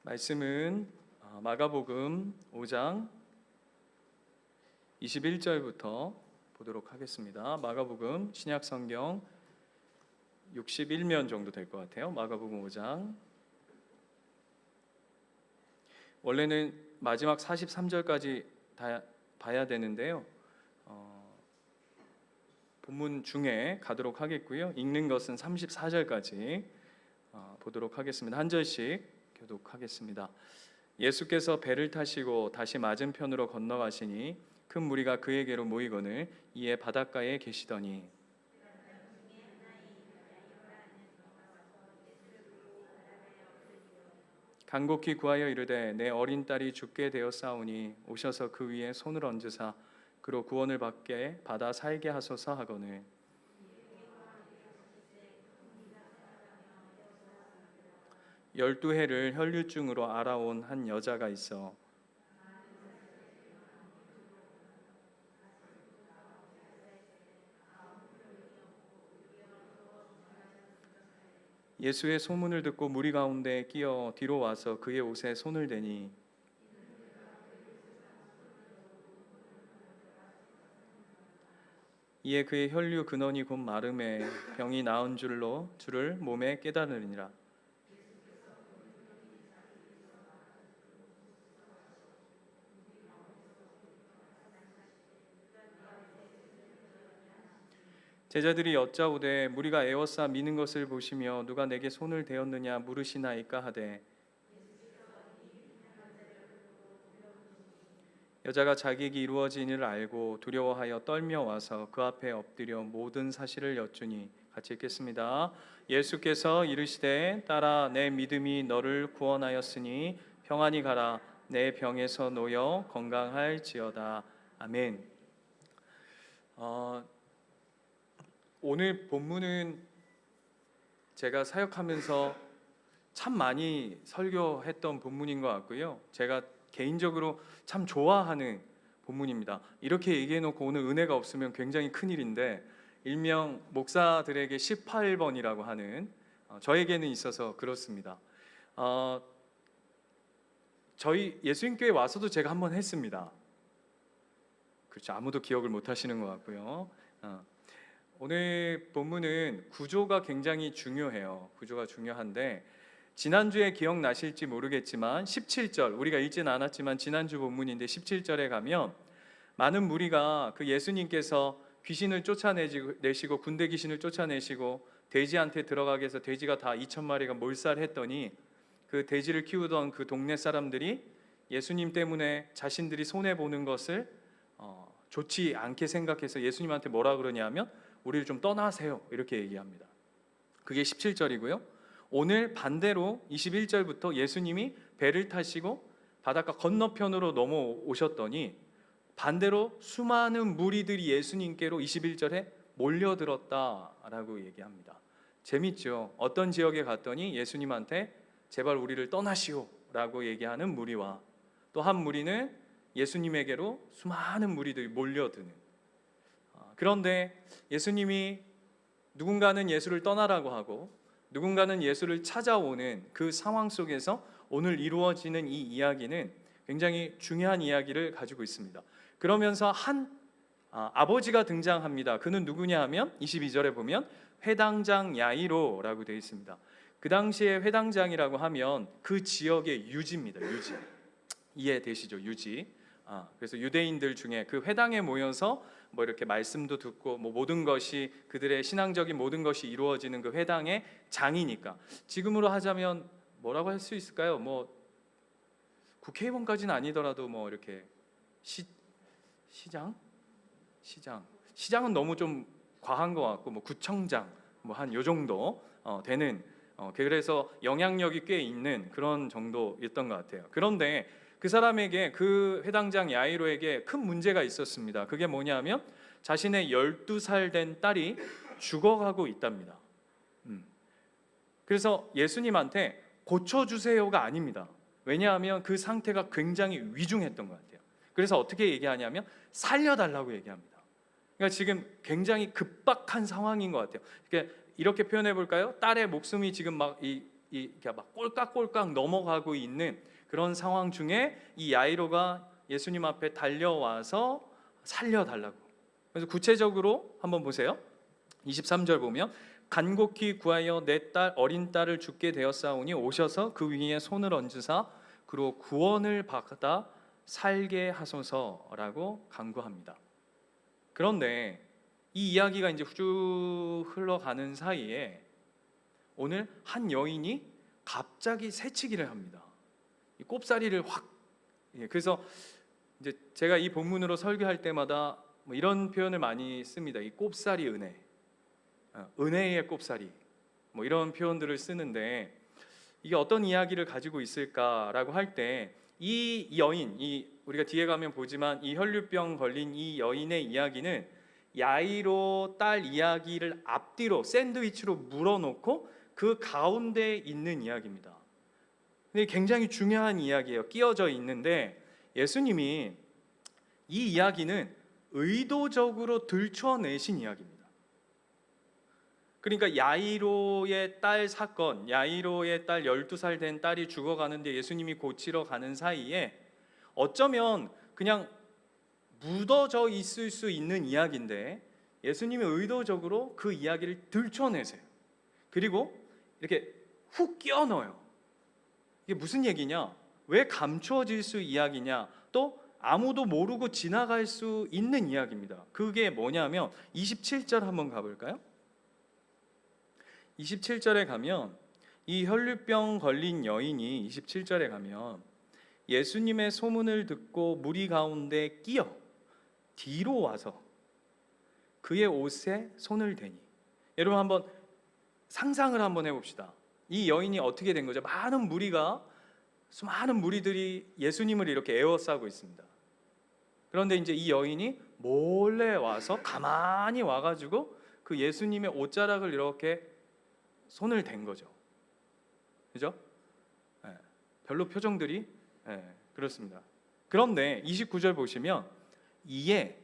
말씀은 마가복음 5장 21절부터 보도록 하겠습니다. 마가복음 신약성경 61면 정도 될 것 같아요. 마가복음 5장 원래는 마지막 43절까지 다 봐야 되는데요. 본문 중에 가도록 하겠고요. 읽는 것은 34절까지 보도록 하겠습니다. 한 절씩 교독하겠습니다. 예수께서 배를 타시고 다시 맞은편으로 건너가시니 큰 무리가 그에게로 모이거늘 이에 바닷가에 계시더니 간곡히 구하여 이르되 내 어린 딸이 죽게 되었사오니 오셔서 그 위에 손을 얹으사 그로 구원을 받게 받아 살게 하소서 하거늘 12해를 혈류증으로 앓아온 한 여자가 있어 예수의 소문을 듣고 무리 가운데 끼어 뒤로 와서 그의 옷에 손을 대니 이에 그의 혈류 근원이 곧 마름에 병이 나은 줄을 몸에 깨달으니라. 제자들이 여짜오되 무리가 에워싸 미는 것을 보시며 누가 내게 손을 대었느냐 물으시나이까 하되 여자가 자기에게 이루어진 일을 알고 두려워하여 떨며 와서 그 앞에 엎드려 모든 사실을 여쭈니 같이 읽겠습니다. 예수께서 이르시되 딸아 내 믿음이 너를 구원하였으니 평안히 가라 내 병에서 놓여 건강할지어다. 아멘. 오늘 본문은 제가 사역하면서 참 많이 설교했던 본문인 것 같고요. 제가 개인적으로 참 좋아하는 본문입니다. 이렇게 얘기해놓고 오늘 은혜가 없으면 굉장히 큰일인데 일명 목사들에게 18번이라고 하는 저에게는 있어서 그렇습니다. 저희 예수님교회 와서도 제가 한번 했습니다. 그렇죠. 아무도 기억을 못 하시는 것 같고요. 오늘 본문은 구조가 굉장히 중요해요. 구조가 중요한데 지난주에 기억나실지 모르겠지만 17절 우리가 읽진 않았지만 지난주 본문인데 17절에 가면 많은 무리가 그 예수님께서 귀신을 쫓아내시고 군대 귀신을 쫓아내시고 돼지한테 들어가게 해서 돼지가 다 2,000마리가 몰살했더니 그 돼지를 키우던 그 동네 사람들이 예수님 때문에 자신들이 손해보는 것을 좋지 않게 생각해서 예수님한테 뭐라 그러냐면 우리를 좀 떠나세요 이렇게 얘기합니다. 그게 17절이고요. 오늘 반대로 21절부터 예수님이 배를 타시고 바닷가 건너편으로 넘어오셨더니 반대로 수많은 무리들이 예수님께로 21절에 몰려들었다라고 얘기합니다. 재밌죠? 어떤 지역에 갔더니 예수님한테 제발 우리를 떠나시오 라고 얘기하는 무리와 또 한 무리는 예수님에게로 수많은 무리들이 몰려드는 그런데 예수님이 누군가는 예수를 떠나라고 하고 누군가는 예수를 찾아오는 그 상황 속에서 오늘 이루어지는 이 이야기는 굉장히 중요한 이야기를 가지고 있습니다. 그러면서 한 아버지가 등장합니다. 그는 누구냐 하면 22절에 보면 회당장 야이로라고 되어 있습니다. 그 당시에 회당장이라고 하면 그 지역의 유지입니다. 유지. 이해되시죠? 유지. 그래서 유대인들 중에 그 회당에 모여서 뭐 이렇게 말씀도 듣고 뭐 모든 것이 그들의 신앙적인 모든 것이 이루어지는 그 회당의 장이니까 지금으로 하자면 뭐라고 할 수 있을까요? 뭐 국회의원까지는 아니더라도 뭐 이렇게 시장은 너무 좀 과한 것 같고 뭐 구청장 뭐 한 요 정도 되는 그래서 영향력이 꽤 있는 그런 정도였던 것 같아요. 그런데 그 사람에게 그 회당장 야이로에게 큰 문제가 있었습니다. 그게 뭐냐면 자신의 12살 된 딸이 죽어가고 있답니다. 그래서 예수님한테 고쳐주세요가 아닙니다. 왜냐하면 그 상태가 굉장히 위중했던 것 같아요. 그래서 어떻게 얘기하냐면 살려달라고 얘기합니다. 그러니까 지금 굉장히 급박한 상황인 것 같아요. 그러니까 이렇게 표현해 볼까요? 딸의 목숨이 지금 막 이렇게 막 꼴깍꼴깍 넘어가고 있는 그런 상황 중에 이 야이로가 예수님 앞에 달려와서 살려달라고. 그래서 구체적으로 한번 보세요. 23절 보면 간곡히 구하여 내 딸 어린 딸을 죽게 되었사오니 오셔서 그 위에 손을 얹으사 그로 구원을 받아 살게 하소서라고 간구합니다. 그런데 이 이야기가 이제 쭉 흘러가는 사이에 오늘 한 여인이 갑자기 새치기를 합니다. 이 꼽사리를 확. 그래서 이제 제가 이 본문으로 설교할 때마다 뭐 이런 표현을 많이 씁니다. 이 꼽사리 은혜, 은혜의 꼽사리, 뭐 이런 표현들을 쓰는데 이게 어떤 이야기를 가지고 있을까라고 할 때 이 여인, 이 우리가 뒤에 가면 보지만 이 혈류병 걸린 이 여인의 이야기는 야이로 딸 이야기를 앞뒤로 샌드위치로 물어놓고 그 가운데 있는 이야기입니다. 근데 굉장히 중요한 이야기예요. 끼어져 있는데 예수님이 이 이야기는 의도적으로 들춰내신 이야기입니다. 그러니까 야이로의 딸 사건, 야이로의 딸 12살 된 딸이 죽어가는데 예수님이 고치러 가는 사이에 어쩌면 그냥 묻어져 있을 수 있는 이야기인데 예수님이 의도적으로 그 이야기를 들춰내세요. 그리고 이렇게 훅 끼워 넣어요. 이게 무슨 얘기냐? 왜 감추어질 수 이야기냐? 또 아무도 모르고 지나갈 수 있는 이야기입니다. 그게 뭐냐면 27절 한번 가볼까요? 27절에 가면 이 혈류병 걸린 여인이 27절에 가면 예수님의 소문을 듣고 무리 가운데 끼어 뒤로 와서 그의 옷에 손을 대니. 여러분 한번 상상을 한번 해봅시다. 이 여인이 어떻게 된 거죠? 수많은 무리들이 예수님을 이렇게 에워싸고 있습니다. 그런데 이제 이 여인이 몰래 와서 가만히 와가지고 그 예수님의 옷자락을 이렇게 손을 댄 거죠. 그죠? 별로 표정들이 그렇습니다. 그런데 29절 보시면 이에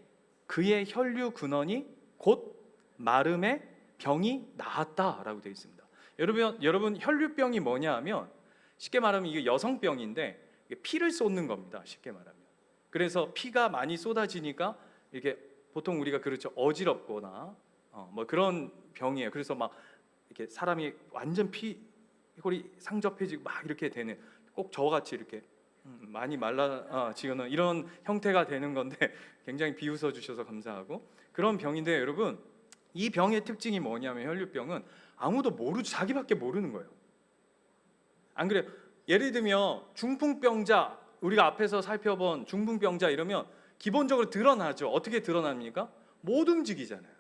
그의 혈류 근원이 곧 마름에 병이 나았다라고 되어 있습니다. 여러분 혈류병이 뭐냐 하면 쉽게 말하면 이게 여성병인데 피를 쏟는 겁니다. 쉽게 말하면. 그래서 피가 많이 쏟아지니까 이렇게 보통 우리가 그렇죠. 어지럽거나 뭐 그런 병이에요. 그래서 막 이렇게 사람이 완전 피골이 상접해지고 막 이렇게 되는, 꼭 저같이 이렇게 많이 말라지는 이런 형태가 되는 건데 굉장히 비웃어 주셔서 감사하고, 그런 병인데 여러분 이 병의 특징이 뭐냐면 혈류병은 아무도 모르죠. 자기밖에 모르는 거예요. 안 그래요? 예를 들면 중풍병자, 우리가 앞에서 살펴본 중풍병자 이러면 기본적으로 드러나죠. 어떻게 드러납니까? 못 움직이잖아요.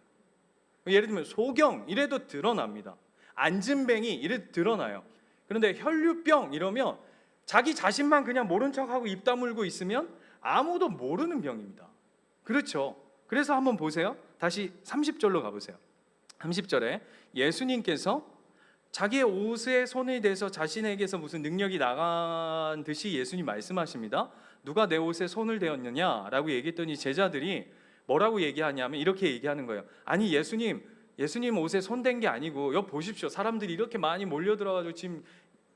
예를 들면 소경 이래도 드러납니다. 안진뱅이 이래도 드러나요. 그런데 혈류병 이러면 자기 자신만 그냥 모른 척하고 입 다물고 있으면 아무도 모르는 병입니다. 그렇죠? 그래서 한번 보세요. 다시 30절로 가보세요. 30절에 예수님께서 자기의 옷에 손을 대서 자신에게서 무슨 능력이 나간 듯이 예수님 말씀하십니다. 누가 내 옷에 손을 대었느냐라고 얘기했더니 제자들이 뭐라고 얘기하냐면 이렇게 얘기하는 거예요. 아니 예수님 옷에 손댄 게 아니고 여기 보십시오. 사람들이 이렇게 많이 몰려들어가지고 지금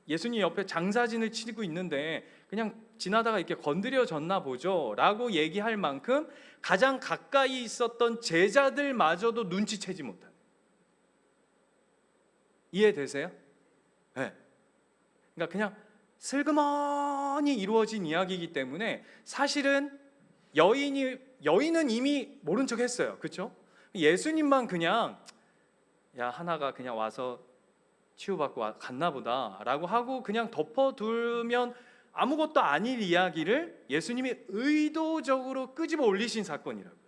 예수님 옆에 장사진을 치고 있는데 그냥 지나다가 이렇게 건드려졌나 보죠 라고 얘기할 만큼 가장 가까이 있었던 제자들마저도 눈치채지 못한. 이해되세요? 네. 그러니까 그냥 슬그머니 이루어진 이야기이기 때문에 사실은 여인은 이미 모른 척 했어요. 그렇죠? 예수님만 그냥 야 하나가 그냥 와서 치유받고 갔나 보다 라고 하고 그냥 덮어두면 아무것도 아닌 이야기를 예수님이 의도적으로 끄집어 올리신 사건이라고요.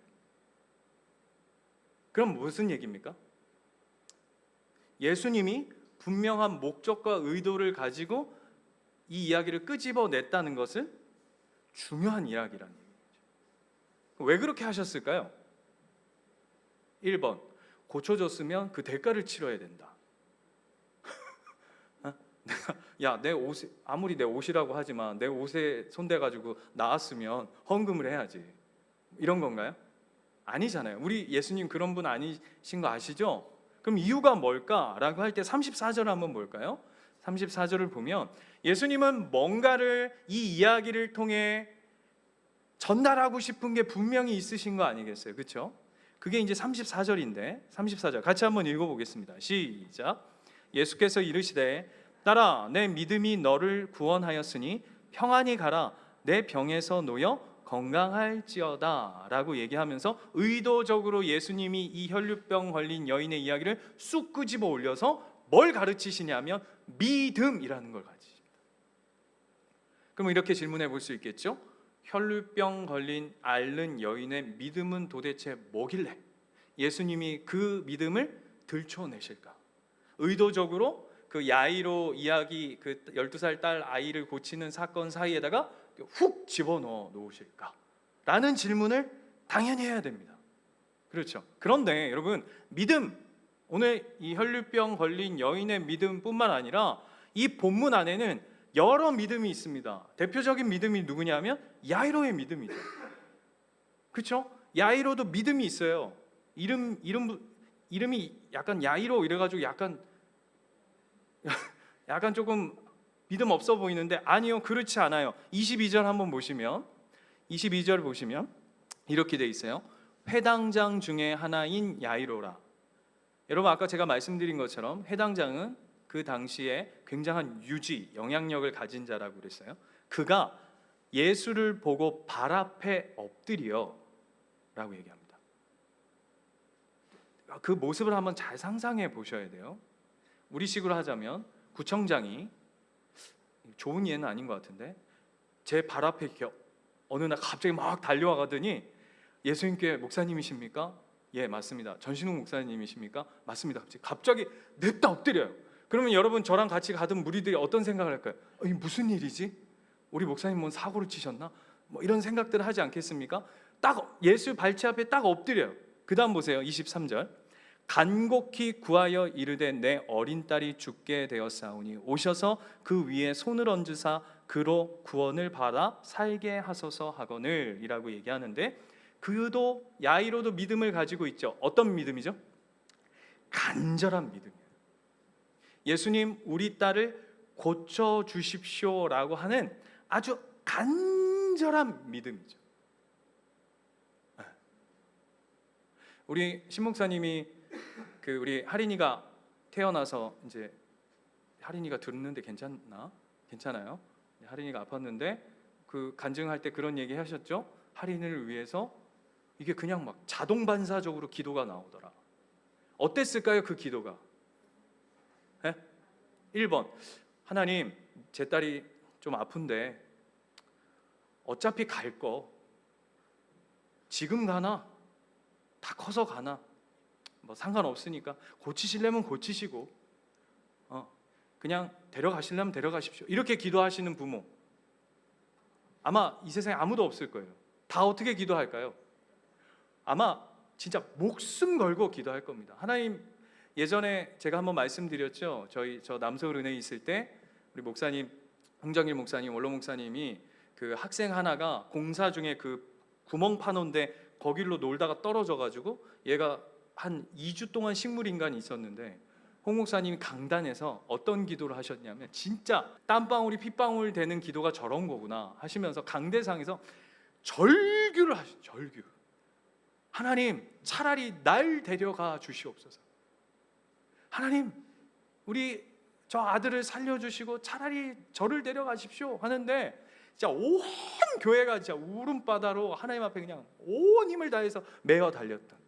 그럼 무슨 얘기입니까? 예수님이 분명한 목적과 의도를 가지고 이 이야기를 끄집어냈다는 것은 중요한 이야기라는 얘기죠. 왜 그렇게 하셨을까요? 1번, 고쳐줬으면 그 대가를 치러야 된다. 야, 내 옷 아무리 내 옷이라고 하지만 내 옷에 손대가지고 나왔으면 헌금을 해야지. 이런 건가요? 아니잖아요. 우리 예수님 그런 분 아니신 거 아시죠? 그럼 이유가 뭘까라고 할 때 34절 한번 볼까요? 34절을 보면 예수님은 뭔가를 이 이야기를 통해 전달하고 싶은 게 분명히 있으신 거 아니겠어요? 그렇죠? 그게 이제 34절인데 34절 같이 한번 읽어보겠습니다. 시작. 예수께서 이르시되 딸아 내 믿음이 너를 구원하였으니 평안히 가라 내 병에서 놓여 건강할지어다 라고 얘기하면서 의도적으로 예수님이 이 혈류병 걸린 여인의 이야기를 쑥 끄집어 올려서 뭘 가르치시냐면 믿음이라는 걸 가르치십니다. 그럼 이렇게 질문해 볼 수 있겠죠? 혈류병 걸린 앓는 여인의 믿음은 도대체 뭐길래 예수님이 그 믿음을 들춰내실까? 의도적으로 그 야이로 이야기, 그 12살 딸 아이를 고치는 사건 사이에다가 훅 집어넣어 놓으실까? 라는 질문을 당연히 해야 됩니다. 그렇죠? 그런데 여러분, 믿음, 오늘 이 혈류병 걸린 여인의 믿음뿐만 아니라 이 본문 안에는 여러 믿음이 있습니다. 대표적인 믿음이 누구냐면 야이로의 믿음이죠. 그렇죠? 야이로도 믿음이 있어요. 이름이 약간 야이로 이래가지고 약간 조금 믿음 없어 보이는데 아니요, 그렇지 않아요. 22절 한번 보시면 22절 보시면 이렇게 돼 있어요. 회당장 중에 하나인 야이로라. 여러분 아까 제가 말씀드린 것처럼 회당장은 그 당시에 굉장한 유지, 영향력을 가진 자라고 그랬어요. 그가 예수를 보고 발 앞에 엎드려 라고 얘기합니다. 그 모습을 한번 잘 상상해 보셔야 돼요. 우리식으로 하자면 구청장이, 좋은 예는 아닌 것 같은데, 제 발 앞에 이렇게 어느 날 갑자기 막 달려와 가더니 예수님께 목사님이십니까? 예, 맞습니다. 전신욱 목사님이십니까? 맞습니다. 갑자기 냅다 엎드려요. 그러면 여러분 저랑 같이 가던 무리들이 어떤 생각을 할까요? 이 무슨 일이지? 우리 목사님 뭔 사고를 치셨나? 뭐 이런 생각들을 하지 않겠습니까? 딱 예수 발치 앞에 딱 엎드려요. 그 다음 보세요. 23절. 간곡히 구하여 이르되 내 어린 딸이 죽게 되었사오니 오셔서 그 위에 손을 얹으사 그로 구원을 받아 살게 하소서 하거늘 이라고 얘기하는데, 그도 야이로도 믿음을 가지고 있죠. 어떤 믿음이죠? 간절한 믿음이에요. 예수님 우리 딸을 고쳐주십시오라고 하는 아주 간절한 믿음이죠. 우리 신목사님이 우리 하린이가 태어나서 이제 하린이가 듣는데 괜찮아요? 하린이가 아팠는데 그 간증할 때 그런 얘기 하셨죠? 하린이를 위해서 이게 그냥 막 자동 반사적으로 기도가 나오더라. 어땠을까요? 그 기도가 1번 하나님 제 딸이 좀 아픈데 어차피 갈 거 지금 가나 다 커서 가나 뭐 상관없으니까 고치시려면 고치시고 그냥 데려가시려면 데려가십시오. 이렇게 기도하시는 부모 아마 이 세상에 아무도 없을 거예요. 다 어떻게 기도할까요? 아마 진짜 목숨 걸고 기도할 겁니다. 하나님, 예전에 제가 한번 말씀드렸죠. 저 남서울 은혜에 있을 때 우리 목사님, 홍정일 목사님, 원로 목사님이 그 학생 하나가 공사 중에 그 구멍 파놓은데 거길로 놀다가 떨어져가지고 얘가 한 2주 동안 식물인간이 있었는데, 홍 목사님이 강단에서 어떤 기도를 하셨냐면 진짜 땀방울이 핏방울 되는 기도가 저런 거구나 하시면서 강대상에서 절규를 하셨죠. 절규. 하나님 차라리 날 데려가 주시옵소서. 하나님 우리 저 아들을 살려주시고 차라리 저를 데려가십시오 하는데, 진짜 온 교회가 진짜 울음바다로 하나님 앞에 그냥 온 힘을 다해서 매어 달렸던,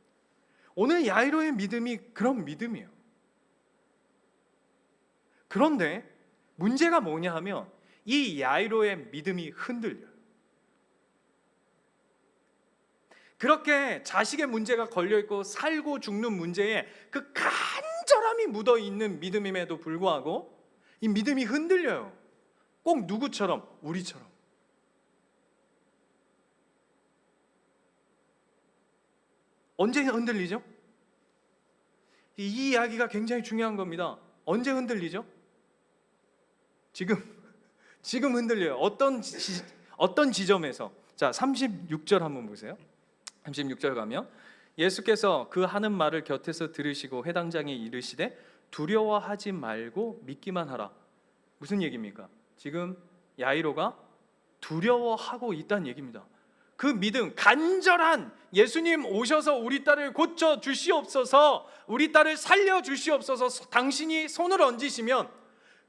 오늘 야이로의 믿음이 그런 믿음이에요. 그런데 문제가 뭐냐 하면 이 야이로의 믿음이 흔들려요. 그렇게 자식의 문제가 걸려있고 살고 죽는 문제에 그 간절함이 묻어있는 믿음임에도 불구하고 이 믿음이 흔들려요. 꼭 누구처럼? 우리처럼. 언제 흔들리죠? 이 이야기가 굉장히 중요한 겁니다. 언제 흔들리죠? 지금 흔들려요. 어떤 지점에서? 자, 36절 한번 보세요. 36절 가면 예수께서 그 하는 말을 곁에서 들으시고 회당장에 이르시되 두려워하지 말고 믿기만 하라. 무슨 얘기입니까? 지금 야이로가 두려워하고 있다는 얘기입니다. 그 믿음, 간절한 예수님 오셔서 우리 딸을 고쳐 주시옵소서, 우리 딸을 살려 주시옵소서, 당신이 손을 얹으시면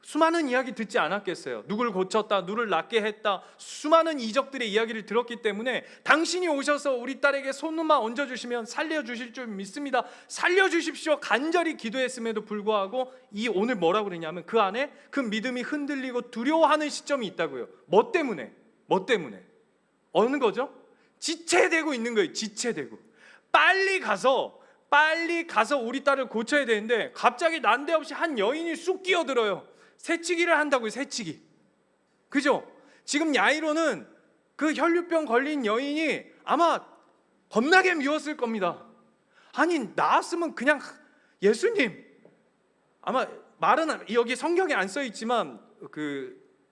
수많은 이야기 듣지 않았겠어요? 누굴 고쳤다, 누를 낫게 했다, 수많은 이적들의 이야기를 들었기 때문에 당신이 오셔서 우리 딸에게 손만 얹어주시면 살려주실 줄 믿습니다, 살려주십시오 간절히 기도했음에도 불구하고 이 오늘 뭐라고 그러냐면 그 안에 그 믿음이 흔들리고 두려워하는 시점이 있다고요. 뭐 때문에? 뭐 때문에? 어느 거죠? 지체되고 있는 거예요. 지체되고 빨리 가서 우리 딸을 고쳐야 되는데 갑자기 난데없이 한 여인이 쑥 끼어들어요. 새치기를 한다고요. 새치기. 그죠? 지금 야이로는 그 혈류병 걸린 여인이 아마 겁나게 미웠을 겁니다. 아니 나았으면 그냥 예수님, 아마 말은 여기 성경에 안 써 있지만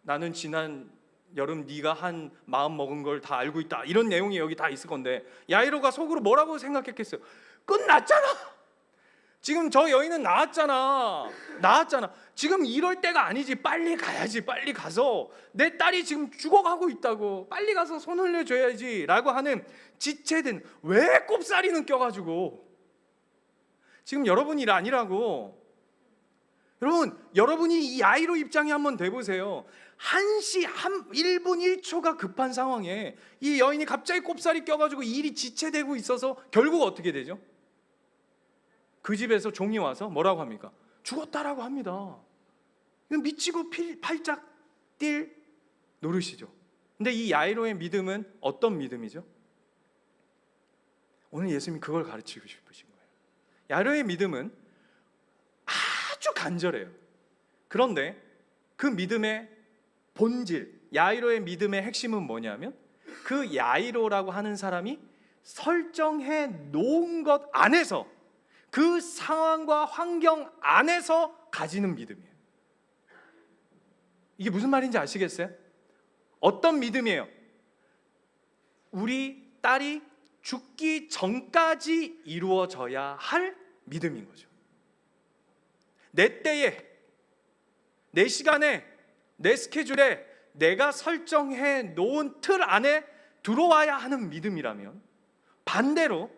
나는 지난 여름 네가 한 마음 먹은 걸 다 알고 있다, 이런 내용이 여기 다 있을 건데 야이로가 속으로 뭐라고 생각했겠어요? 끝났잖아. 지금 저 여인은 나았잖아. 지금 이럴 때가 아니지. 빨리 가야지. 빨리 가서 내 딸이 지금 죽어가고 있다고, 빨리 가서 손 흘려줘야지 라고 하는 지체된, 왜 꼽사리는 껴가지고 지금 여러분 일 아니라고. 여러분이 이 야이로 입장에 한번 돼보세요. 1분 1초가 급한 상황에 이 여인이 갑자기 꼽사리 껴가지고 일이 지체되고 있어서 결국 어떻게 되죠? 그 집에서 종이 와서 뭐라고 합니까? 죽었다라고 합니다. 미치고 팔짝 뛸 노릇이죠. 근데 이 야이로의 믿음은 어떤 믿음이죠? 오늘 예수님이 그걸 가르치고 싶으신 거예요. 야이로의 믿음은 아주 간절해요. 그런데 그 믿음의 본질, 야이로의 믿음의 핵심은 뭐냐면 그 야이로라고 하는 사람이 설정해 놓은 것 안에서, 그 상황과 환경 안에서 가지는 믿음이에요. 이게 무슨 말인지 아시겠어요? 어떤 믿음이에요? 우리 딸이 죽기 전까지 이루어져야 할 믿음인 거죠. 내 때에, 내 시간에, 내 스케줄에 내가 설정해 놓은 틀 안에 들어와야 하는 믿음이라면, 반대로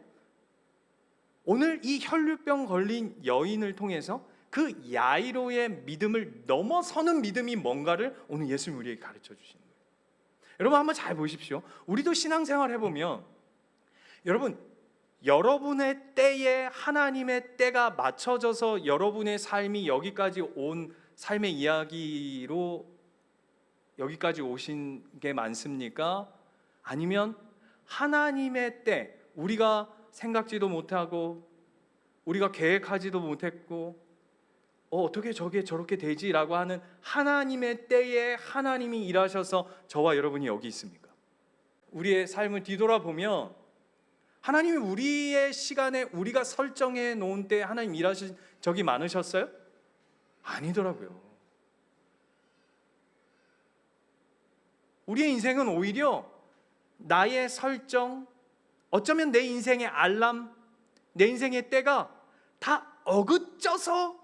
오늘 이 혈류병 걸린 여인을 통해서 그 야이로의 믿음을 넘어서는 믿음이 뭔가를 오늘 예수님이 우리에게 가르쳐 주시는 거예요. 여러분 한번 잘 보십시오. 우리도 신앙생활 해보면 여러분, 여러분의 때에 하나님의 때가 맞춰져서 여러분의 삶이 여기까지 온 삶의 이야기로 여기까지 오신 게 많습니까? 아니면 하나님의 때, 우리가 생각지도 못하고 우리가 계획하지도 못했고 어떻게 저게 저렇게 되지라고 하는 하나님의 때에 하나님이 일하셔서 저와 여러분이 여기 있습니까? 우리의 삶을 뒤돌아보면 하나님이 우리의 시간에 우리가 설정해 놓은 때 하나님 일하신 적이 많으셨어요? 아니더라고요. 우리의 인생은 오히려 나의 설정, 어쩌면 내 인생의 알람, 내 인생의 때가 다 어긋지고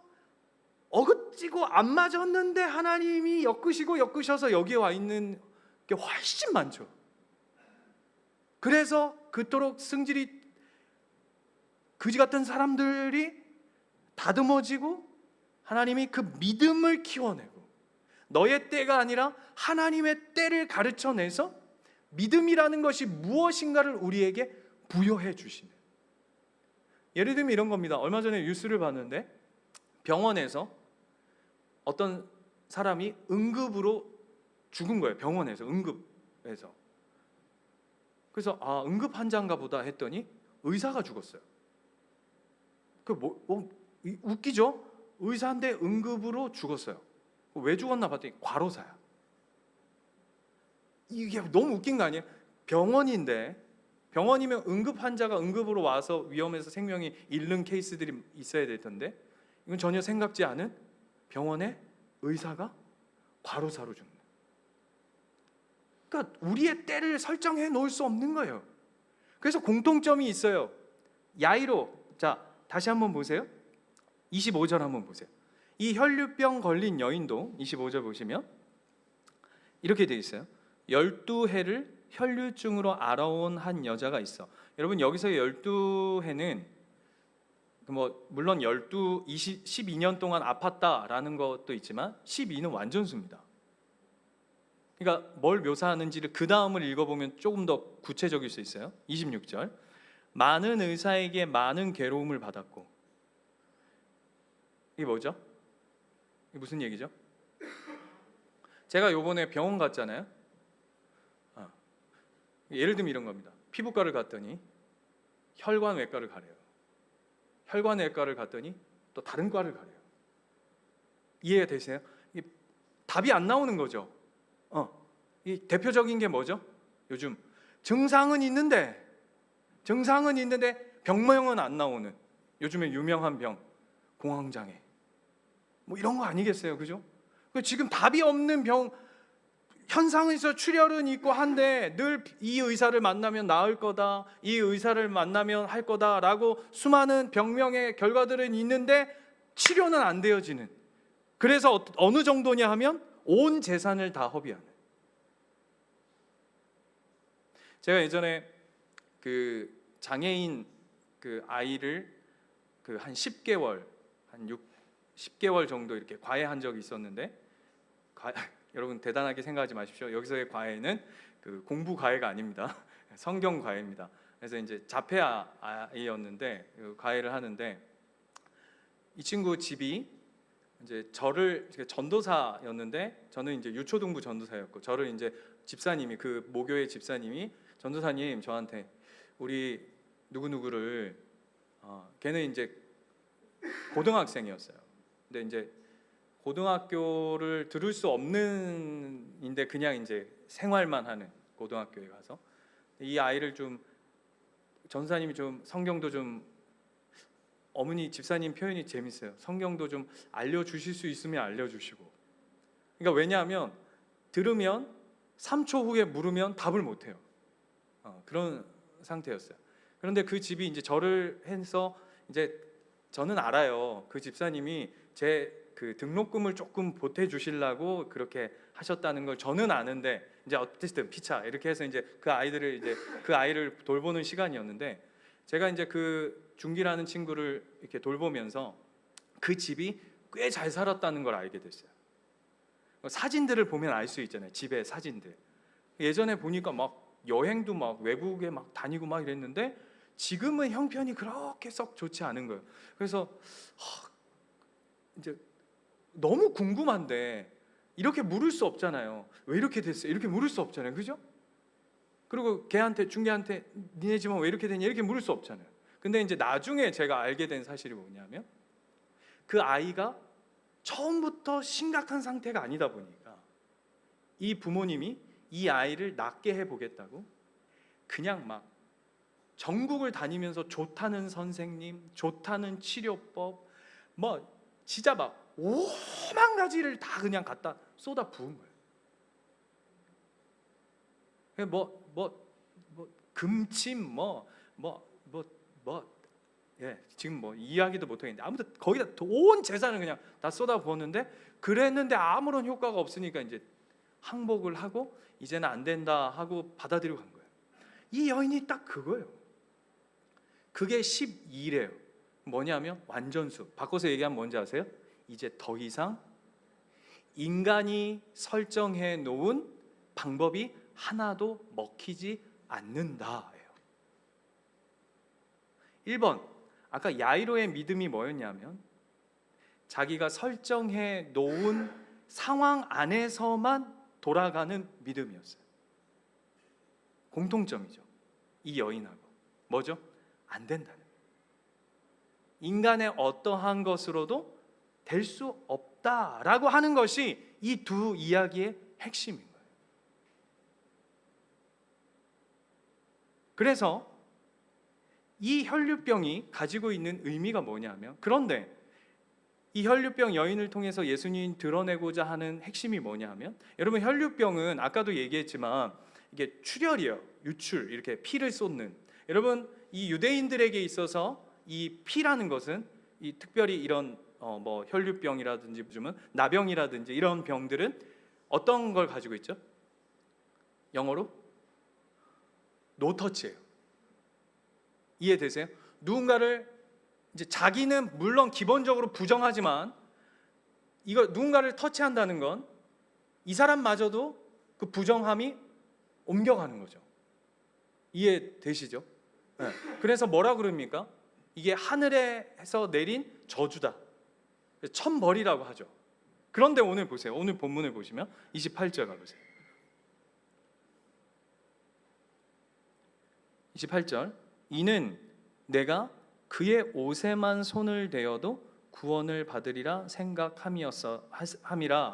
안 맞았는데 하나님이 엮으셔서 여기에 와 있는 게 훨씬 많죠. 그래서 그토록 승질이 그지 같은 사람들이 다듬어지고 하나님이 그 믿음을 키워내고, 너의 때가 아니라 하나님의 때를 가르쳐내서 믿음이라는 것이 무엇인가를 우리에게 부여해 주시는, 예를 들면 이런 겁니다. 얼마 전에 뉴스를 봤는데 병원에서 어떤 사람이 응급으로 죽은 거예요. 병원에서, 응급에서. 그래서 응급 환자인가 보다 했더니 의사가 죽었어요. 웃기죠? 의사인데 응급으로 죽었어요. 왜 죽었나 봤더니 과로사야. 이게 너무 웃긴 거 아니에요? 병원이면 응급 환자가 응급으로 와서 위험해서 생명이 잃는 케이스들이 있어야 될 텐데, 이건 전혀 생각지 않은 병원에 의사가 과로사로 죽는. 그러니까 우리의 때를 설정해 놓을 수 없는 거예요. 그래서 공통점이 있어요. 야이로, 자 다시 한번 보세요. 25절 한번 보세요. 이 혈류병 걸린 여인도 25절 보시면 이렇게 돼 있어요. 12해를 혈류증으로 알아온 한 여자가 있어. 여러분 여기서의 12해는 뭐 물론 12년 동안 아팠다라는 것도 있지만 12는 완전수입니다. 그러니까 뭘 묘사하는지를 그 다음을 읽어보면 조금 더 구체적일 수 있어요. 26절 많은 의사에게 많은 괴로움을 받았고, 이게 뭐죠? 이게 무슨 얘기죠? 제가 요번에 병원 갔잖아요. 예를 들면 이런 겁니다. 피부과를 갔더니 혈관외과를 가래요. 혈관외과를 갔더니 또 다른 과를 가래요. 이해가 되세요? 답이 안 나오는 거죠. 이 대표적인 게 뭐죠? 요즘 증상은 있는데 병명은 안 나오는 요즘에 유명한 병, 공황장애 뭐 이런 거 아니겠어요, 그죠? 지금 답이 없는 병 현상에서 출혈은 있고 한데 늘 이 의사를 만나면 나을 거다, 이 의사를 만나면 할 거다라고 수많은 병명의 결과들은 있는데 치료는 안 되어지는. 그래서 어느 정도냐 하면 온 재산을 다 허비하는. 제가 예전에 그 장애인 그 아이를 그 한 10개월 한 10개월 정도 이렇게 과외한 적이 있었는데 여러분 대단하게 생각하지 마십시오. 여기서의 과외는 그 공부 과외가 아닙니다. 성경 과외입니다. 그래서 이제 자폐 아이였는데 과외를 하는데 이 친구 집이 이제 저를 전도사였는데 저는 이제 유초등부 전도사였고 저를 이제 집사님이 그 모교의 집사님이 전도사님 저한테 우리 누구누구를 걔는 이제 고등학생이었어요. 근데 이제 고등학교를 들을 수 없는인데 그냥 이제 생활만 하는 고등학교에 가서 이 아이를 좀 전사님이 좀 성경도 좀 어머니 집사님 표현이 재밌어요. 성경도 좀 알려주실 수 있으면 알려주시고. 그러니까 왜냐하면 들으면 3초 후에 물으면 답을 못해요. 그런 상태였어요. 그런데 그 집이 이제 저를 해서 이제 저는 알아요. 그 집사님이 제 그 등록금을 조금 보태 주시려고 그렇게 하셨다는 걸 저는 아는데 이제 어쨌든 피차 이렇게 해서 이제 그 아이를 돌보는 시간이었는데 제가 이제 그 중기라는 친구를 이렇게 돌보면서 그 집이 꽤 잘 살았다는 걸 알게 됐어요. 사진들을 보면 알 수 있잖아요. 집의 사진들. 예전에 보니까 막 여행도 막 외국에 막 다니고 막 이랬는데 지금은 형편이 그렇게 썩 좋지 않은 거예요. 그래서 이제 너무 궁금한데 이렇게 물을 수 없잖아요. 왜 이렇게 됐어요? 이렇게 물을 수 없잖아요. 그죠? 그리고 걔한테 중개한테 니네 집은 왜 이렇게 됐냐 이렇게 물을 수 없잖아요. 근데 이제 나중에 제가 알게 된 사실이 뭐냐면 그 아이가 처음부터 심각한 상태가 아니다 보니까 이 부모님이 이 아이를 낫게 해보겠다고 그냥 막 전국을 다니면서 좋다는 선생님, 좋다는 치료법 뭐 진짜 막 5만 가지를 다 그냥 갖다 쏟아 부은 거예요. 뭐 금침 지금 뭐 이야기도 못 하겠는데 아무튼 거기다 온 재산을 그냥 다 쏟아 부었는데 그랬는데 아무런 효과가 없으니까 이제 항복을 하고 이제는 안 된다 하고 받아들이고 간 거예요. 이 여인이 딱 그거예요. 그게 12래요. 뭐냐면 완전수. 바꿔서 얘기하면 뭔지 아세요? 이제 더 이상 인간이 설정해 놓은 방법이 하나도 먹히지 않는다예요. 1번 아까 야이로의 믿음이 뭐였냐면 자기가 설정해 놓은 상황 안에서만 돌아가는 믿음이었어요. 공통점이죠. 이 여인하고 뭐죠? 안 된다는 거예요. 인간의 어떠한 것으로도 될 수 없다라고 하는 것이 이 두 이야기의 핵심인 거예요. 그래서 이 혈류병이 가지고 있는 의미가 뭐냐면 그런데 이 혈류병 여인을 통해서 예수님이 드러내고자 하는 핵심이 뭐냐면 여러분 혈류병은 아까도 얘기했지만 이게 출혈이에요. 유출 이렇게 피를 쏟는 여러분 이 유대인들에게 있어서 이 피라는 것은 이 특별히 이런 뭐 혈류병이라든지 요즘은 나병이라든지 이런 병들은 어떤 걸 가지고 있죠? 영어로 노터치예요. 이해되세요? 누군가를 이제 자기는 물론 기본적으로 부정하지만 이거 누군가를 터치한다는 건 이 사람마저도 그 부정함이 옮겨가는 거죠. 이해되시죠? 네. 그래서 뭐라 그럽니까? 이게 하늘에서 내린 저주다. 천벌이라고 하죠. 그런데 오늘 보세요. 오늘 본문을 보시면 28절 가보세요. 28절 이는 내가 그의 옷에만 손을 대어도 구원을 받으리라 생각함이라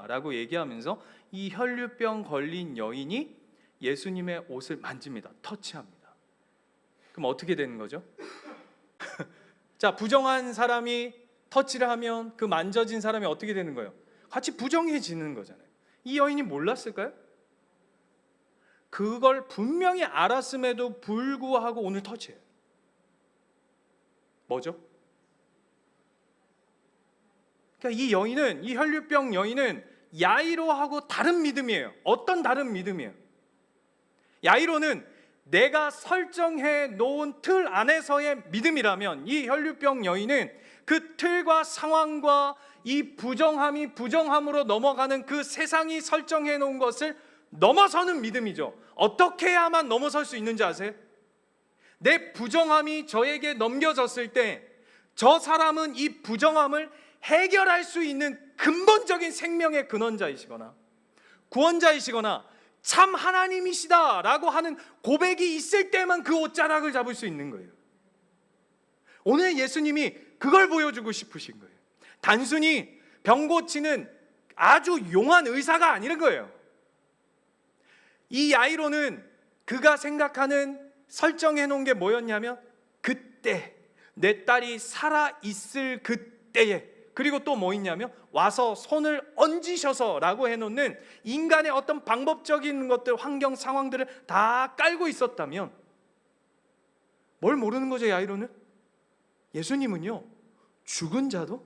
라고 얘기하면서 이 혈류병 걸린 여인이 예수님의 옷을 만집니다. 터치합니다. 그럼 어떻게 되는 거죠? 자, 부정한 사람이 터치를 하면 그 만져진 사람이 어떻게 되는 거예요? 같이 부정해지는 거잖아요. 이 여인이 몰랐을까요? 그걸 분명히 알았음에도 불구하고 오늘 터치해요. 뭐죠? 그러니까 이 여인은, 이 혈류병 여인은 야이로하고 다른 믿음이에요. 어떤 다른 믿음이에요? 야이로는 내가 설정해 놓은 틀 안에서의 믿음이라면 이 혈류병 여인은 그 틀과 상황과 이 부정함이 부정함으로 넘어가는 그 세상이 설정해 놓은 것을 넘어서는 믿음이죠. 어떻게 해야만 넘어설 수 있는지 아세요? 내 부정함이 저에게 넘겨졌을 때 저 사람은 이 부정함을 해결할 수 있는 근본적인 생명의 근원자이시거나 구원자이시거나 참 하나님이시다라고 하는 고백이 있을 때만 그 옷자락을 잡을 수 있는 거예요. 오늘 예수님이 그걸 보여주고 싶으신 거예요. 단순히 병 고치는 아주 용한 의사가 아니는 거예요. 이 야이로는 그가 생각하는 설정해 놓은 게 뭐였냐면 그때 내 딸이 살아있을 그때에, 그리고 또 뭐 있냐면 와서 손을 얹으셔서 라고 해놓는 인간의 어떤 방법적인 것들, 환경 상황들을 다 깔고 있었다면 뭘 모르는 거죠 야이로는? 예수님은요 죽은 자도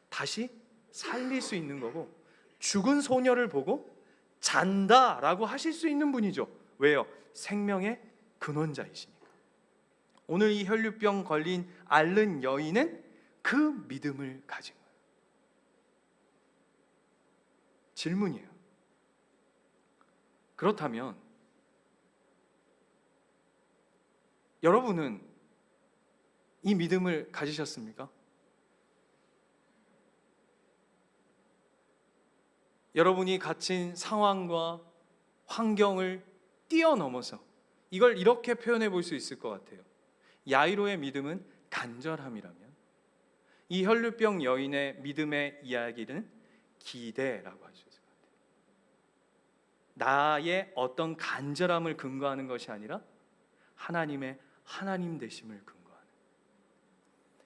다시 살릴 수 있는 거고 죽은 소녀를 보고 잔다라고 하실 수 있는 분이죠. 왜요? 생명의 근원자이시니까. 오늘 이 혈류병 걸린 앓는 여인은 그 믿음을 가진 거예요. 질문이에요. 그렇다면 여러분은 이 믿음을 가지셨습니까? 여러분이 갇힌 상황과 환경을 뛰어넘어서 이걸 이렇게 표현해 볼 수 있을 것 같아요. 야이로의 믿음은 간절함이라면 이 혈류병 여인의 믿음의 이야기는 기대라고 할 수 있을 것 같아요. 나의 어떤 간절함을 근거하는 것이 아니라 하나님의 하나님 되심을 근거하는.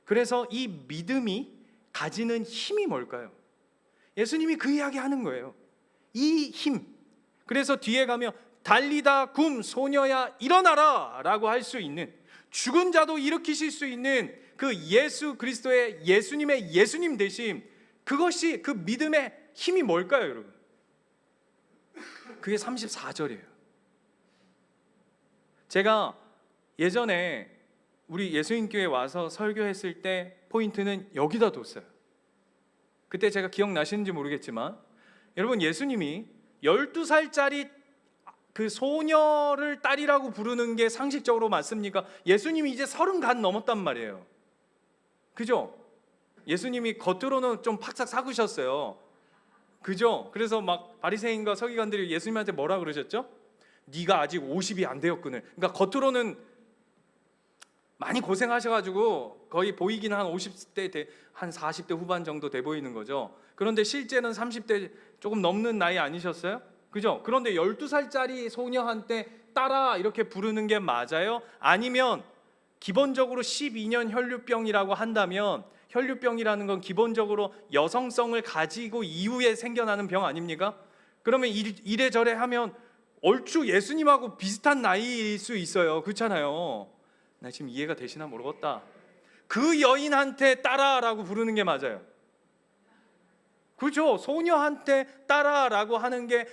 그래서 이 믿음이 가지는 힘이 뭘까요? 예수님이 그 이야기 하는 거예요. 이 힘. 그래서 뒤에 가면 달리다 굼 소녀야 일어나라 라고 할 수 있는, 죽은 자도 일으키실 수 있는 그 예수 그리스도의 예수님의 예수님 되심, 그것이 그 믿음의 힘이 뭘까요 여러분? 그게 34절이에요. 제가 예전에 우리 예수님교회 와서 설교했을 때 포인트는 여기다 뒀어요. 그때 제가 기억나시는지 모르겠지만 여러분 예수님이 12살짜리 그 소녀를 딸이라고 부르는 게 상식적으로 맞습니까? 예수님이 이제 30 넘었단 말이에요. 그죠? 예수님이 겉으로는 좀 팍삭 사구셨어요. 그죠? 그래서 막 바리새인과 서기관들이 예수님한테 뭐라 그러셨죠? 네가 아직 50이 안 되었거늘. 그러니까 겉으로는 많이 고생하셔가지고 거의 보이기는 한 50대, 한 40대 후반 정도 돼 보이는 거죠. 그런데 실제는 30대 조금 넘는 나이 아니셨어요? 그죠? 그런데 12살짜리 소녀한테 딸아 이렇게 부르는 게 맞아요? 아니면 기본적으로 12년 혈류병이라고 한다면, 혈류병이라는 건 기본적으로 여성성을 가지고 이후에 생겨나는 병 아닙니까? 그러면 이래저래 하면 얼추 예수님하고 비슷한 나이일 수 있어요. 그렇잖아요. 나 지금 이해가 되시나 모르겠다. 그 여인한테 딸아라고 부르는 게 맞아요. 그죠? 소녀한테 따라라고 하는 게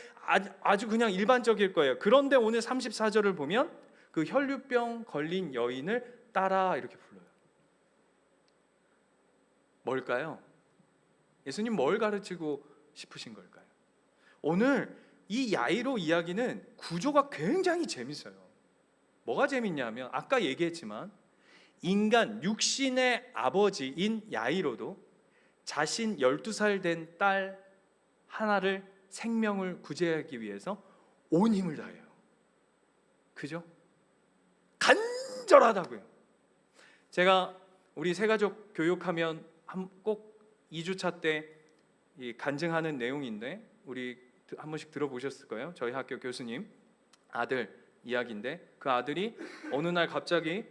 아주 그냥 일반적일 거예요. 그런데 오늘 34절을 보면 그 혈류병 걸린 여인을 따라 이렇게 불러요. 뭘까요? 예수님 뭘 가르치고 싶으신 걸까요? 오늘 이 야이로 이야기는 구조가 굉장히 재밌어요. 뭐가 재밌냐면 아까 얘기했지만 인간 육신의 아버지인 야이로도 자신 12살 된 딸 하나를 생명을 구제하기 위해서 온 힘을 다해요. 그죠? 간절하다고요. 제가 우리 새가족 교육하면 꼭 2주차 때 간증하는 내용인데 우리 한 번씩 들어보셨을 거예요. 저희 학교 교수님 아들 이야기인데 그 아들이 어느 날 갑자기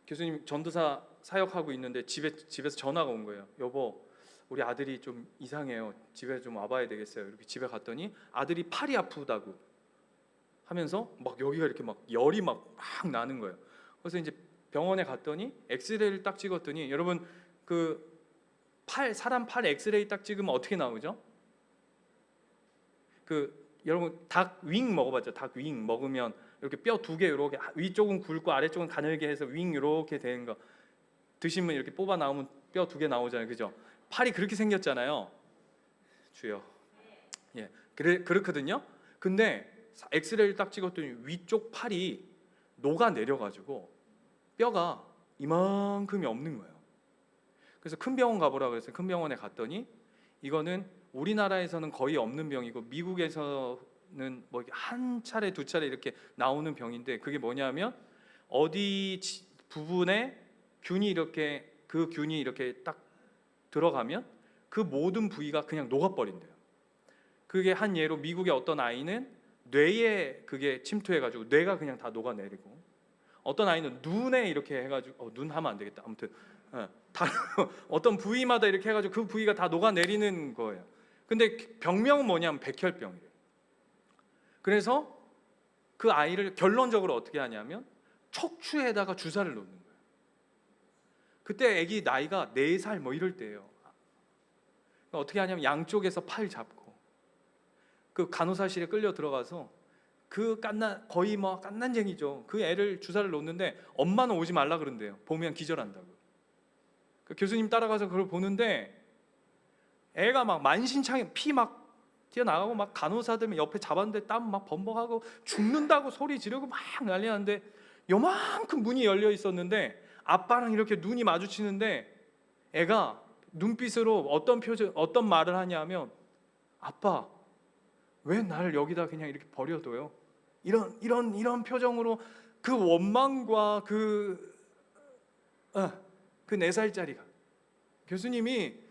교수님 전도사 사역하고 있는데 집에서 전화가 온 거예요. 여보, 우리 아들이 좀 이상해요. 집에 좀 와봐야 되겠어요. 이렇게 집에 갔더니 아들이 팔이 아프다고 하면서 막 여기가 이렇게 막 열이 막 나는 거예요. 그래서 이제 병원에 갔더니 엑스레이를 딱 찍었더니 여러분 그 사람 팔 엑스레이 딱 찍으면 어떻게 나오죠? 여러분 닭 윙 먹어봤죠? 닭 윙 먹으면 이렇게 뼈 2개 이렇게 위쪽은 굵고 아래쪽은 가늘게 해서 윙 이렇게 되는 거 드시면 이렇게 뽑아 나오면 뼈 2개 나오잖아요, 그죠? 팔이 그렇게 생겼잖아요. 주여, 예, 그렇거든요. 근데 엑스레이를 딱 찍었더니 위쪽 팔이 녹아 내려가지고 뼈가 이만큼이 없는 거예요. 그래서 큰 병원 가보라 그래서 큰 병원에 갔더니 이거는 우리나라에서는 거의 없는 병이고 미국에서는 뭐 한 차례 두 차례 이렇게 나오는 병인데 그게 뭐냐면 어디 부분에 균이 이렇게 딱 들어가면 그 모든 부위가 그냥 녹아버린대요. 그게 한 예로 미국의 어떤 아이는 뇌에 그게 침투해가지고 뇌가 그냥 다 녹아내리고 어떤 아이는 눈에 이렇게 해가지고 눈 하면 안 되겠다. 아무튼 어떤 부위마다 이렇게 해가지고 그 부위가 다 녹아내리는 거예요. 근데 병명은 뭐냐면 백혈병이에요. 그래서 그 아이를 결론적으로 어떻게 하냐면 척추에다가 주사를 놓는 거예요. 그때 아기 나이가 4살 뭐 이럴 때예요. 그러니까 어떻게 하냐면 양쪽에서 팔 잡고 그 간호사실에 끌려 들어가서 거의 뭐 갓난쟁이죠. 그 애를 주사를 놓는데 엄마는 오지 말라 그런대요. 보면 기절한다고. 그 교수님 따라가서 그걸 보는데 애가 막 만신창이 피 막 튀어나가고 막 간호사들 옆에 잡았는데 땀 막 범벅하고 죽는다고 소리 지르고 막 난리 났는데 요만큼 문이 열려 있었는데 아빠랑 이렇게 눈이 마주치는데 애가 눈빛으로 어떤 말을 하냐면 아빠 왜 날 여기다 그냥 이렇게 버려둬요? 이런 표정으로 그 원망과 그 4살짜리가 교수님이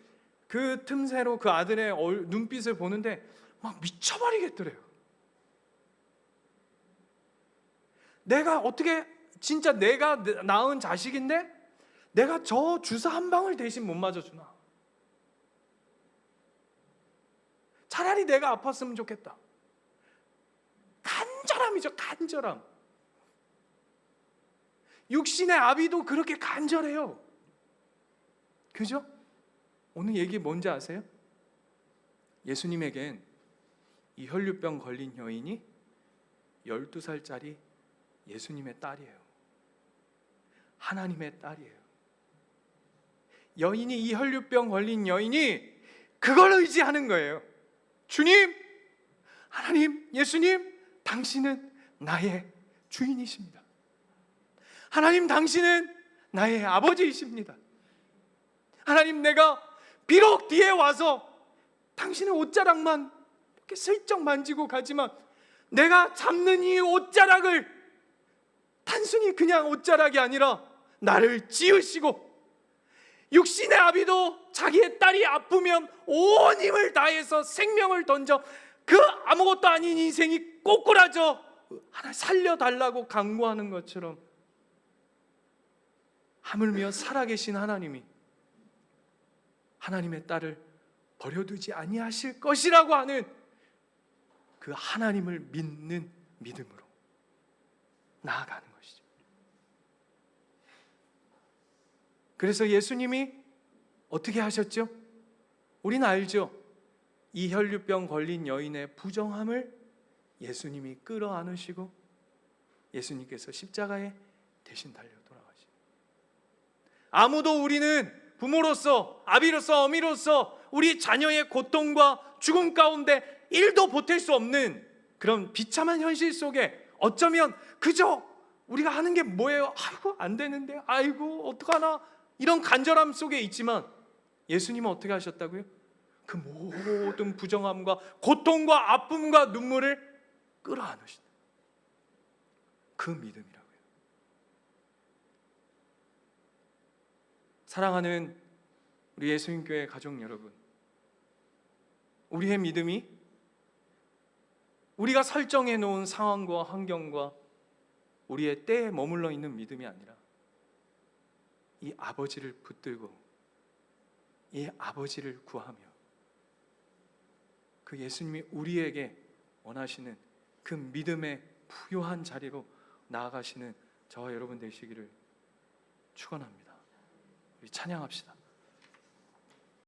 그 틈새로 그 아들의 눈빛을 보는데 막 미쳐버리겠더래요. 내가 어떻게 진짜 내가 낳은 자식인데 내가 저 주사 한 방울 대신 못 맞아주나? 차라리 내가 아팠으면 좋겠다. 간절함이죠, 간절함. 육신의 아비도 그렇게 간절해요. 그죠? 오늘 얘기 뭔지 아세요? 예수님에겐 이 혈류병 걸린 여인이 12살짜리 예수님의 딸이에요. 하나님의 딸이에요. 이 혈류병 걸린 여인이 그걸 의지하는 거예요. 주님, 하나님, 예수님, 당신은 나의 주인이십니다. 하나님, 당신은 나의 아버지이십니다. 하나님, 내가 비록 뒤에 와서 당신의 옷자락만 이렇게 슬쩍 만지고 가지만 내가 잡는 이 옷자락을 단순히 그냥 옷자락이 아니라 나를 지으시고 육신의 아비도 자기의 딸이 아프면 온 힘을 다해서 생명을 던져 그 아무것도 아닌 인생이 꼬꾸라져 하나 살려달라고 간구하는 것처럼 하물며 살아계신 하나님이 하나님의 딸을 버려두지 아니하실 것이라고 하는 그 하나님을 믿는 믿음으로 나아가는 것이죠. 그래서 예수님이 어떻게 하셨죠? 우리는 알죠. 이 혈류병 걸린 여인의 부정함을 예수님이 끌어안으시고 예수님께서 십자가에 대신 달려 돌아가시고, 아무도 우리는 부모로서, 아비로서, 어미로서 우리 자녀의 고통과 죽음 가운데 1도 보탤 수 없는 그런 비참한 현실 속에 어쩌면 그저 우리가 하는 게 뭐예요? 아이고 안 되는데, 아이고 어떡하나, 이런 간절함 속에 있지만 예수님은 어떻게 하셨다고요? 그 모든 부정함과 고통과 아픔과 눈물을 끌어안으신다. 그 믿음이라고요. 사랑하는 우리 예수님교회 가족 여러분, 우리의 믿음이 우리가 설정해 놓은 상황과 환경과 우리의 때에 머물러 있는 믿음이 아니라 이 아버지를 붙들고 이 아버지를 구하며 그 예수님이 우리에게 원하시는 그 믿음의 부요한 자리로 나아가시는 저와 여러분 되시기를 축원합니다. 우리 찬양합시다.